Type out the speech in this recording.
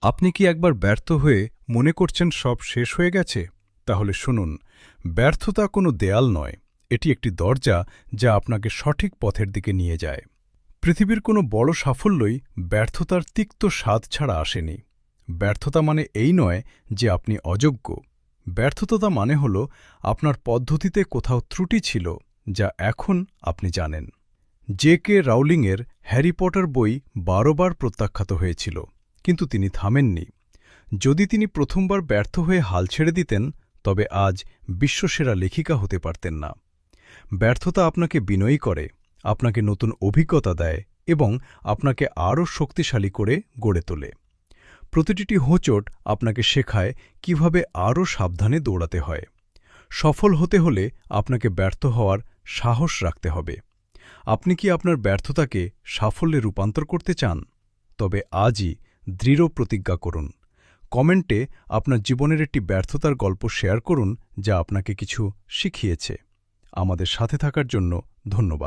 আপনি কি একবার ব্যর্থ হয়ে মনে করছেন সব শেষ হয়ে গেছে? তাহলে শুনুন, ব্যর্থতা কোনো দেয়াল নয়, এটি একটি দরজা যা আপনাকে সঠিক পথের দিকে নিয়ে যায়। পৃথিবীর কোনো বড় সাফল্যই ব্যর্থতার তিক্ত স্বাদ ছাড়া আসেনি। ব্যর্থতা মানে এই নয় যে আপনি অযোগ্য। ব্যর্থতা মানে হল আপনার পদ্ধতিতে কোথাও ত্রুটি ছিল, যা এখন আপনি জানেন। জে.কে. রাউলিংয়ের হ্যারি পটার বই ১২ বার প্রত্যাখ্যাত হয়েছিল, কিন্তু তিনি থামেননি। যদি তিনি প্রথমবার ব্যর্থ হয়ে হাল ছেড়ে দিতেন, তবে আজ বিশ্বসেরা লেখিকা হতে পারতেন না। ব্যর্থতা আপনাকে বিনয়ী করে, আপনাকে নতুন অভিজ্ঞতা দেয় এবং আপনাকে আরও শক্তিশালী করে গড়ে তোলে। প্রতিটি হোঁচট আপনাকে শেখায় কিভাবে আরও সাবধানে দৌড়াতে হয়। সফল হতে হলে আপনাকে ব্যর্থ হওয়ার সাহস রাখতে হবে। আপনি কি আপনার ব্যর্থতাকে সাফল্যে রূপান্তর করতে চান? তবে আজই দৃঢ় প্রতিজ্ঞা করুন। কমেন্টে আপনার জীবনের একটি ব্যর্থতার গল্প শেয়ার করুন যা আপনাকে কিছু শিখিয়েছে। আমাদের সাথে থাকার জন্য ধন্যবাদ।